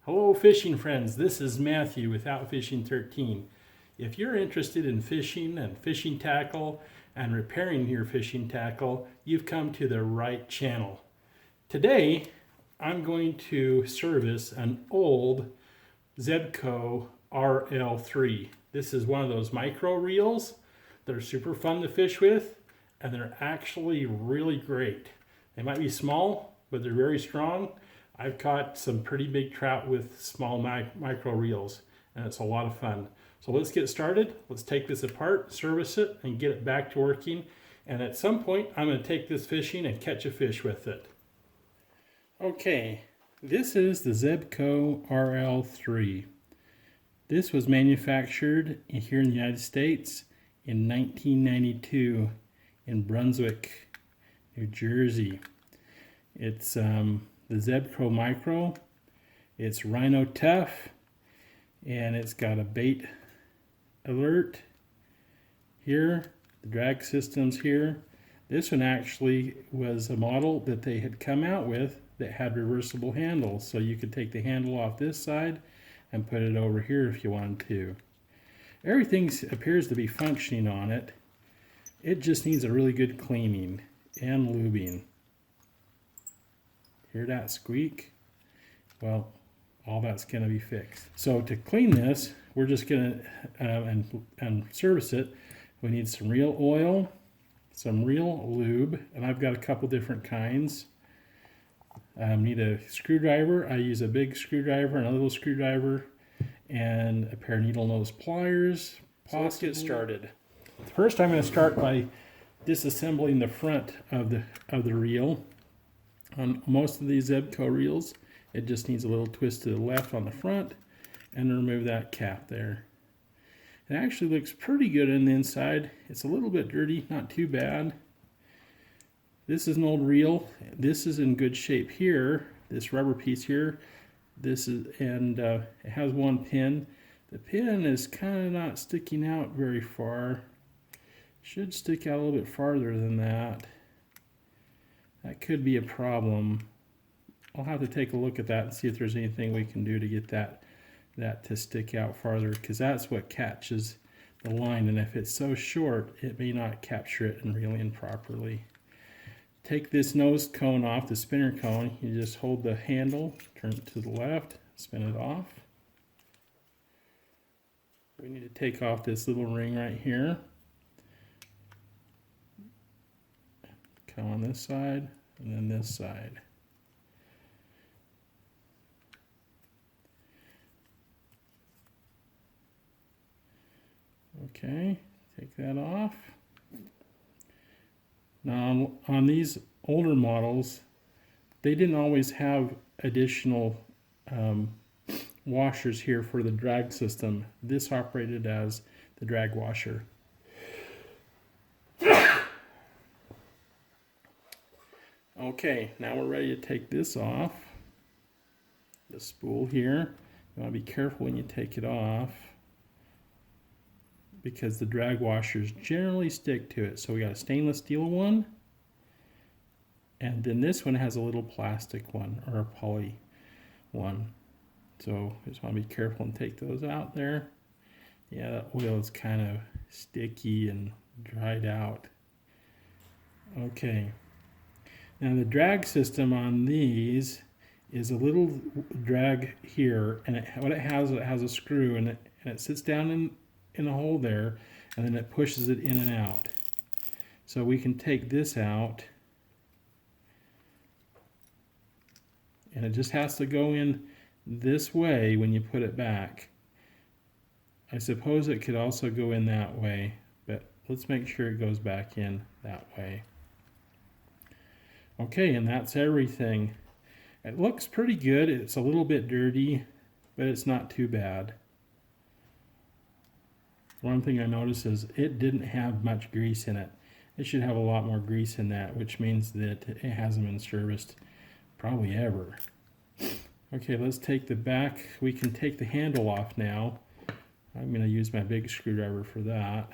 Hello fishing friends, this is Matthew with Outfishing 13. If you're interested in fishing and fishing tackle and repairing your fishing tackle, you've come to the right channel. Today I'm going to service an old Zebco RL3. This is one of those micro reels that are super fun to fish with, and they're actually really great. They might be small, but they're very strong. I've caught some pretty big trout with small micro reels, and it's a lot of fun. So let's get started. Let's take this apart, service it, and get it back to working. And at some point, I'm going to take this fishing and catch a fish with it. Okay, this is the Zebco RL3. This was manufactured here in the United States in 1992 in Brunswick, New Jersey. It's the Zebco Micro. It's Rhino Tough, and it's got a bait alert here. The drag system's here. This one actually was a model that they had come out with that had reversible handles, so you could take the handle off this side and put it over here if you wanted to. Everything appears to be functioning on it. It just needs a really good cleaning and lubing. Hear that squeak? Well, all that's going to be fixed. So to clean this, we're just going to and service it. We need some real oil, some real lube, and I've got a couple different kinds. Need a screwdriver. I use a big screwdriver and a little screwdriver, and a pair of needle nose pliers. So let's get started. First, I'm going to start by disassembling the front of the reel. On most of these Zebco reels, it just needs a little twist to the left on the front and remove that cap there. It actually looks pretty good on the inside. It's a little bit dirty, not too bad. This is an old reel. This is in good shape here. This rubber piece here. This is, and it has one pin. The pin is kind of not sticking out very far. Should stick out a little bit farther than that. That could be a problem. I'll have to take a look at that and see if there's anything we can do to get that to stick out farther, because that's what catches the line, and if it's so short, it may not capture it and reel in properly. Take this nose cone off, the spinner cone. You just hold the handle, turn it to the left, spin it off. We need to take off this little ring right here. Come on this side, and then this side. Okay, take that off. Now on these older models, they didn't always have additional washers here for the drag system. This operated as the drag washer. Okay, now we're ready to take this off. The spool here. You want to be careful when you take it off, because the drag washers generally stick to it. So we got a stainless steel one, and then this one has a little plastic one, or a poly one. So just want to be careful and take those out there. Yeah, that oil is kind of sticky and dried out. Okay. Now the drag system on these is a little drag here, and what it has a screw, and it sits down in a hole there, and then it pushes it in and out. So we can take this out, and it just has to go in this way when you put it back. I suppose it could also go in that way, but let's make sure it goes back in that way. Okay, and that's everything. It looks pretty good. It's a little bit dirty, but it's not too bad. One thing I noticed is it didn't have much grease in it. It should have a lot more grease in that, which means that it hasn't been serviced probably ever. Okay, let's take the back. We can take the handle off now. I'm going to use my big screwdriver for that.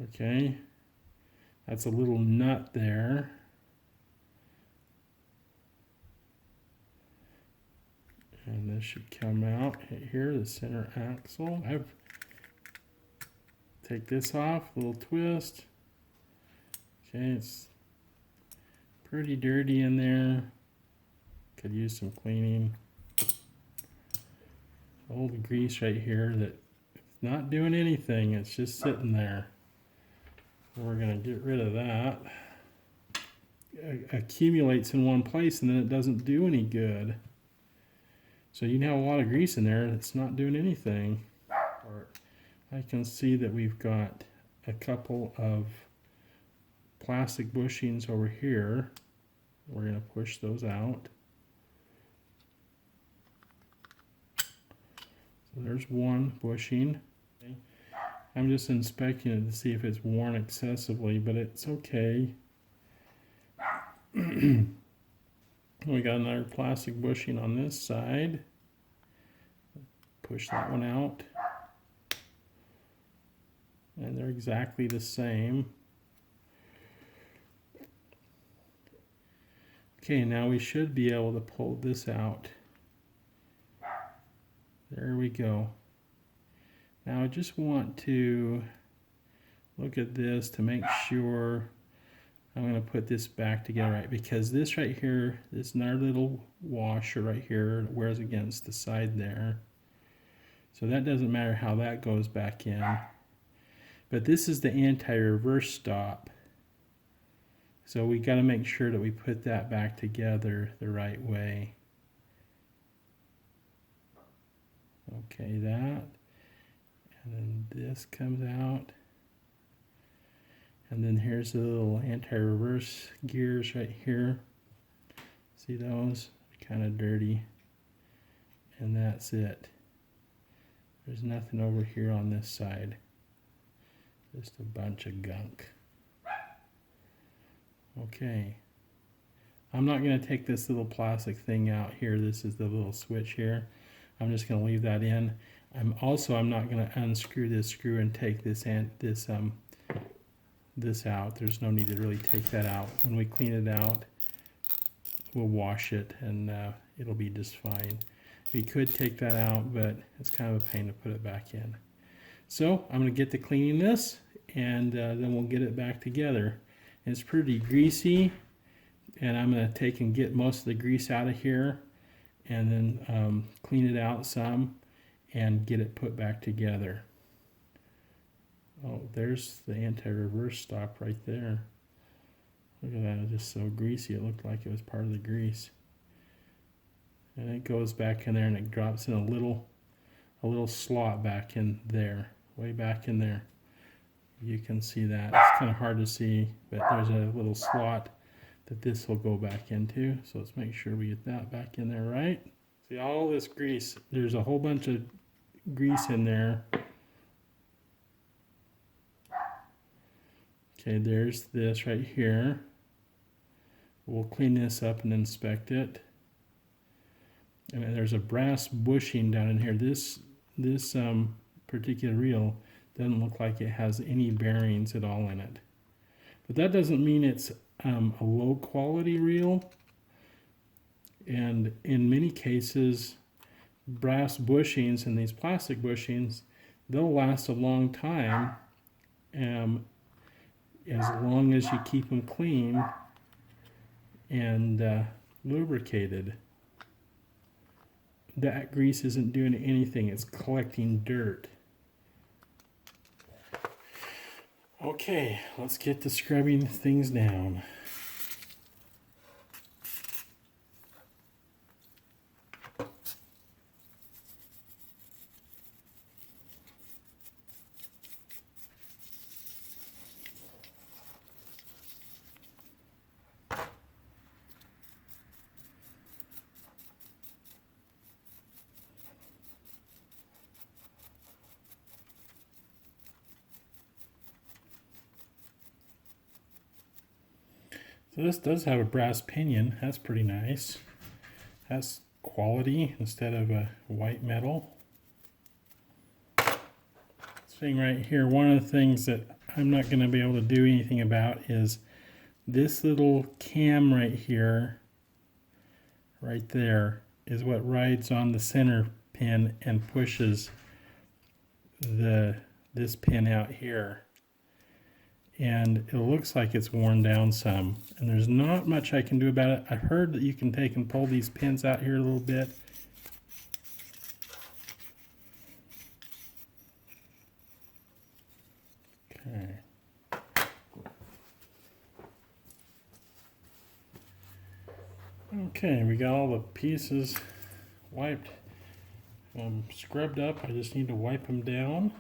Okay, that's a little nut there. this should come out here, the center axle. Take this off, little twist. Okay, it's pretty dirty in there. Could use some cleaning. Old grease right here that it's not doing anything, it's just sitting there. We're going to get rid of that. It accumulates in one place and then it doesn't do any good. So you can have a lot of grease in there that's not doing anything. I can see that we've got a couple of plastic bushings over here. We're going to push those out. So there's one bushing. I'm just inspecting it to see if it's worn excessively, but it's okay. We got another plastic bushing on this side. Push that one out. And they're exactly the same. Okay, now we should be able to pull this out. There we go. Now I just want to look at this to make sure I'm going to put this back together right, because this right here, this is our little washer right here, it wears against the side there. So that doesn't matter how that goes back in. But this is the anti-reverse stop. So we got to make sure that we put that back together the right way. Okay, that. And then this comes out. And then here's the little anti-reverse gears right here. See those? They're kind of dirty. And that's it. There's nothing over here on this side. Just a bunch of gunk. Okay. I'm not going to take this little plastic thing out here. This is the little switch here. I'm just going to leave that in. I'm not going to unscrew this screw and take this out. There's no need to really take that out. When we clean it out, we'll wash it and it'll be just fine. We could take that out, but it's kind of a pain to put it back in. So I'm going to get to cleaning this and then we'll get it back together. And it's pretty greasy, and I'm going to take and get most of the grease out of here and then clean it out some and get it put back together. Oh, there's the anti-reverse stop right there. Look at that, it's just so greasy. It looked like it was part of the grease. And it goes back in there and it drops in a little slot back in there, way back in there. You can see that. It's kind of hard to see, but there's a little slot that this will go back into. So let's make sure we get that back in there right. See all this grease, there's a whole bunch of grease in there. Okay, there's this right here. We'll clean this up and inspect it. And there's a brass bushing down in here. This particular reel doesn't look like it has any bearings at all in it. But that doesn't mean it's a low quality reel. And in many cases, brass bushings and these plastic bushings, they'll last a long time. As long as you keep them clean and lubricated. That grease isn't doing anything, it's collecting dirt. Okay, let's get to scrubbing things down. So this does have a brass pinion. That's pretty nice. That's quality instead of a white metal. This thing right here, one of the things that I'm not going to be able to do anything about is this little cam right here, right there, is what rides on the center pin and pushes this pin out here. And it looks like it's worn down some, and there's not much I can do about it. I heard that you can take and pull these pins out here a little bit. Okay. Okay, we got all the pieces wiped, scrubbed up. I just need to wipe them down.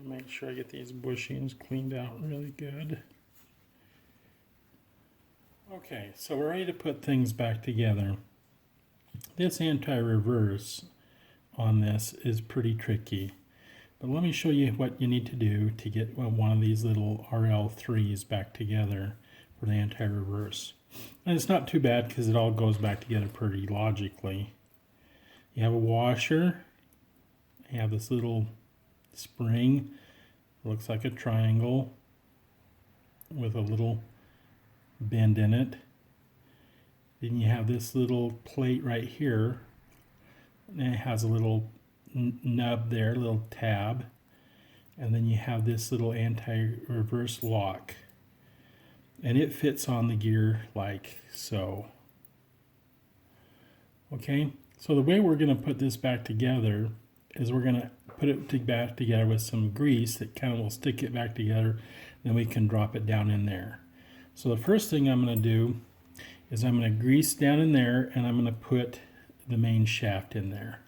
Make sure I get these bushings cleaned out really good. Okay, so we're ready to put things back together. This anti-reverse on this is pretty tricky, but let me show you what you need to do to get one of these little RL3s back together for the anti-reverse. And it's not too bad because it all goes back together pretty logically. You have a washer, you have this little spring, looks like a triangle with a little bend in it. Then you have this little plate right here, and it has a little nub there, a little tab, and then you have this little anti-reverse lock, and it fits on the gear like so. Okay, so the way we're going to put this back together is we're going to put it back together with some grease that kind of will stick it back together, then we can drop it down in there. So the first thing I'm going to do is I'm going to grease down in there, and I'm going to put the main shaft in there.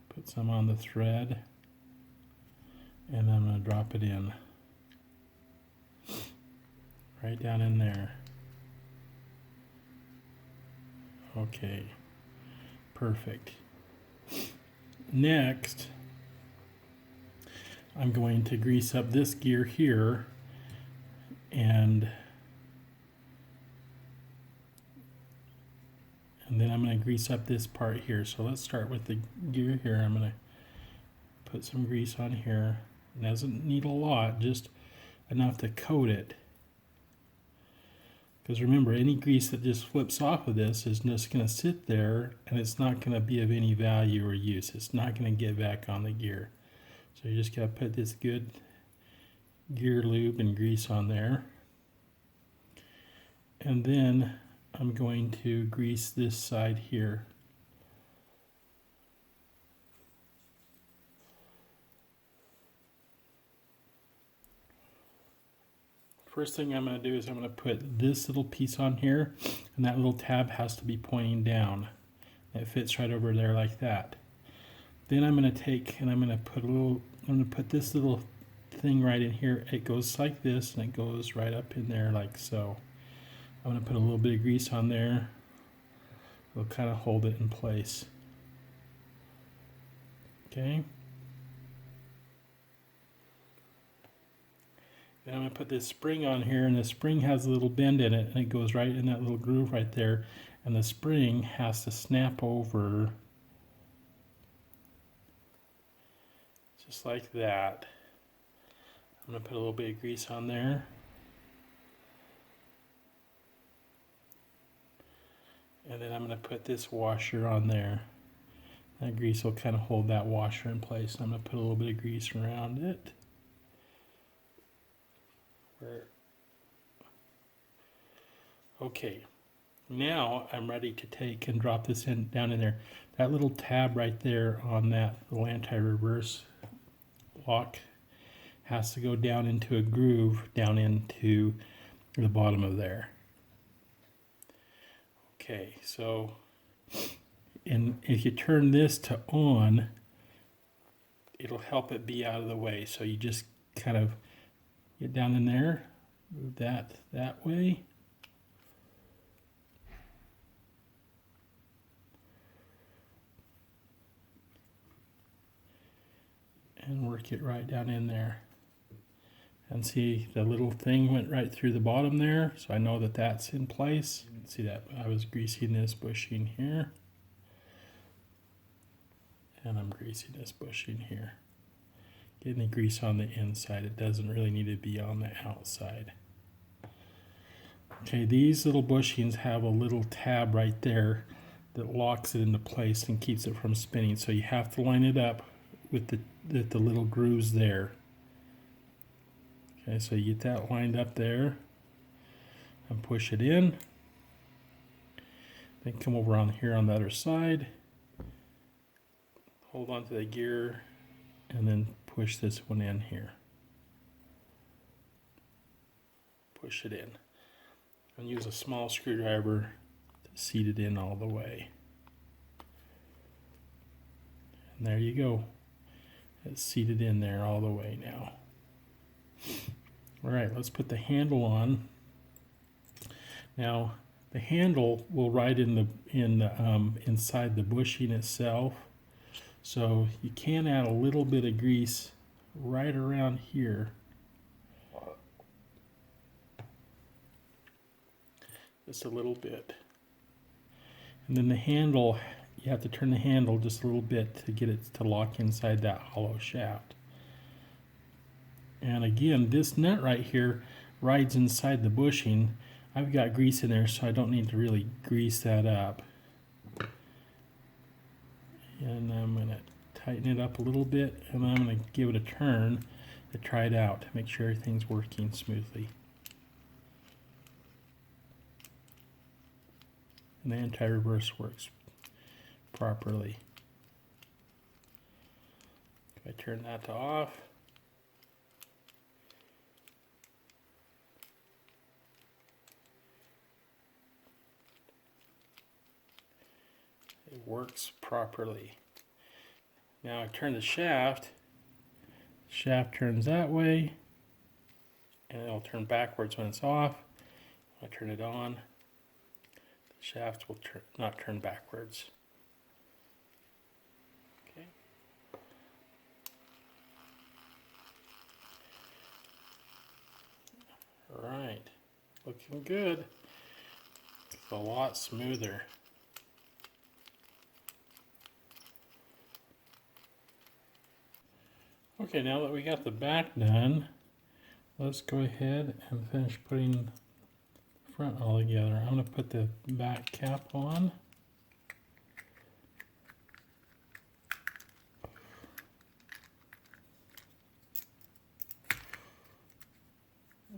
Put some on the thread, and I'm going to drop it in right down in there. Okay, perfect. Next, I'm going to grease up this gear here, and then I'm going to grease up this part here. So let's start with the gear here. I'm going to put some grease on here. It doesn't need a lot, just enough to coat it. Because remember, any grease that just flips off of this is just going to sit there, and it's not going to be of any value or use. It's not going to get back on the gear. So you just got to put this good gear lube and grease on there. And then I'm going to grease this side here. first thing I'm going to do is I'm going to put this little piece on here, and that little tab has to be pointing down. It fits right over there like that. Then I'm going to take and I'm going to put this little thing right in here. It goes like this and it goes right up in there like so. I'm going to put a little bit of grease on there. It'll kind of hold it in place. Okay. Then I'm going to put this spring on here, and the spring has a little bend in it, and it goes right in that little groove right there, and the spring has to snap over just like that. I'm going to put a little bit of grease on there. And then I'm going to put this washer on there. That grease will kind of hold that washer in place. I'm going to put a little bit of grease around it. Okay, now I'm ready to take and drop this down in there. That little tab right there on that little anti-reverse lock has to go down into a groove down into the bottom of there. Okay, so and if you turn this to on, it'll help it be out of the way. So you just kind of get down in there, move that way. And work it right down in there. And see, the little thing went right through the bottom there, so I know that that's in place. See that I was greasing this bushing here. And I'm greasing this bushing here. Getting the grease on the inside. It doesn't really need to be on the outside. Okay, these little bushings have a little tab right there that locks it into place and keeps it from spinning. So you have to line it up with the little grooves there. Okay, so you get that lined up there and push it in. Then come over on here on the other side. Hold on to the gear and then push this one in here. Push it in. And use a small screwdriver to seat it in all the way. And there you go. It's seated in there all the way now. All right, let's put the handle on. Now, the handle will ride inside the bushing itself. So you can add a little bit of grease right around here. Just a little bit. And then the handle, you have to turn the handle just a little bit to get it to lock inside that hollow shaft. And again, this nut right here rides inside the bushing. I've got grease in there, so I don't need to really grease that up. And I'm going to tighten it up a little bit, and I'm going to give it a turn to try it out to make sure everything's working smoothly. And the anti-reverse works properly. If I turn that to off, it works properly. Now I turn the shaft turns that way, and it'll turn backwards when it's off. When I turn it on, the shaft will not turn backwards. Okay. All right, looking good. It's a lot smoother. Okay, now that we got the back done, let's go ahead and finish putting the front all together. I'm going to put the back cap on.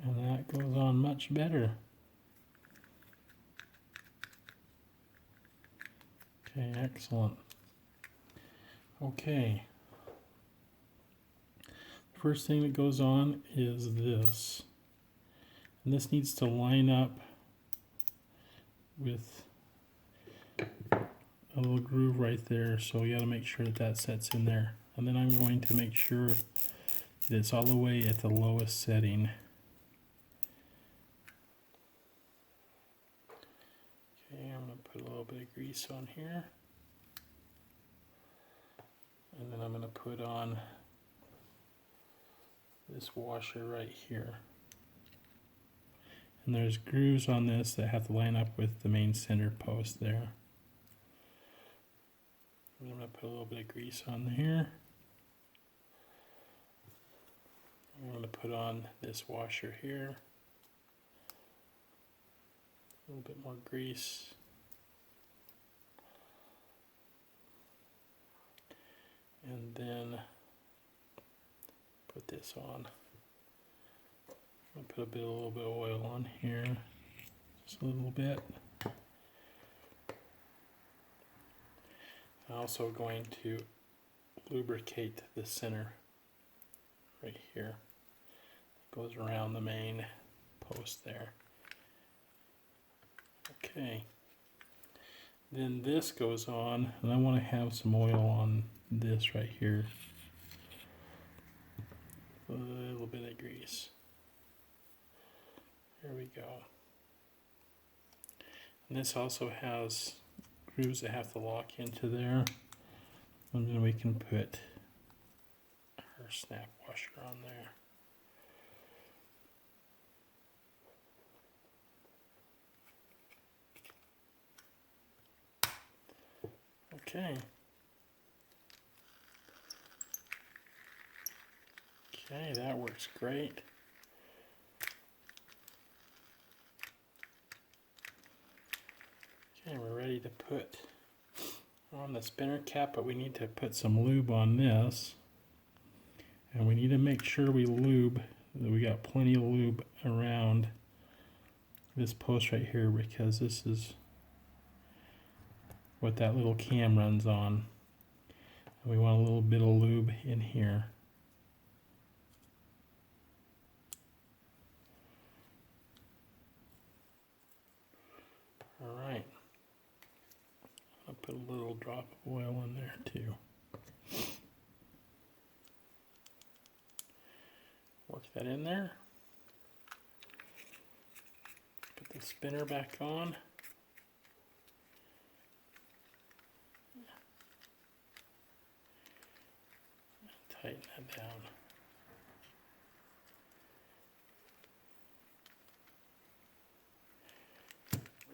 And that goes on much better. Okay, excellent. Okay. First thing that goes on is this, And this needs to line up with a little groove right there, so you got to make sure that that sets in there. And then I'm going to make sure that it's all the way at the lowest setting. Okay, I'm going to put a little bit of grease on here. And then I'm going to put on this washer right here. And there's grooves on this that have to line up with the main center post there. I'm going to put a little bit of grease on here. I'm going to put on this washer here. A little bit more grease. And then put this on. I'll put a little bit of oil on here, just a little bit. I'm also going to lubricate the center right here. It goes around the main post there. Okay. Then this goes on, and I want to have some oil on this right here. A little bit of grease. There we go. And this also has grooves that have to lock into there. And then we can put our snap washer on there. Okay. Okay, that works great. Okay, we're ready to put on the spinner cap, but we need to put some lube on this. And we need to make sure we lube, that we got plenty of lube around this post right here, because this is what that little cam runs on. And we want a little bit of lube in here. All right. I'll put a little drop of oil in there too. Work that in there. Put the spinner back on. Tighten that down.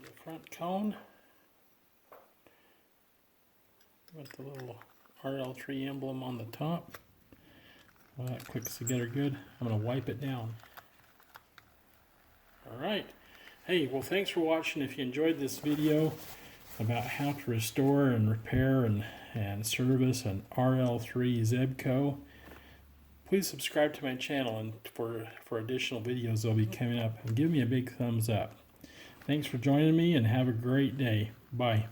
The front cone with the little RL3 emblem on the top. Well, that clicks together good. I'm going to wipe it down. Alright. Hey, well, thanks for watching. If you enjoyed this video about how to restore and repair and service an RL3 Zebco, please subscribe to my channel, and for additional videos that'll be coming up. And give me a big thumbs up. Thanks for joining me, and have a great day. Bye.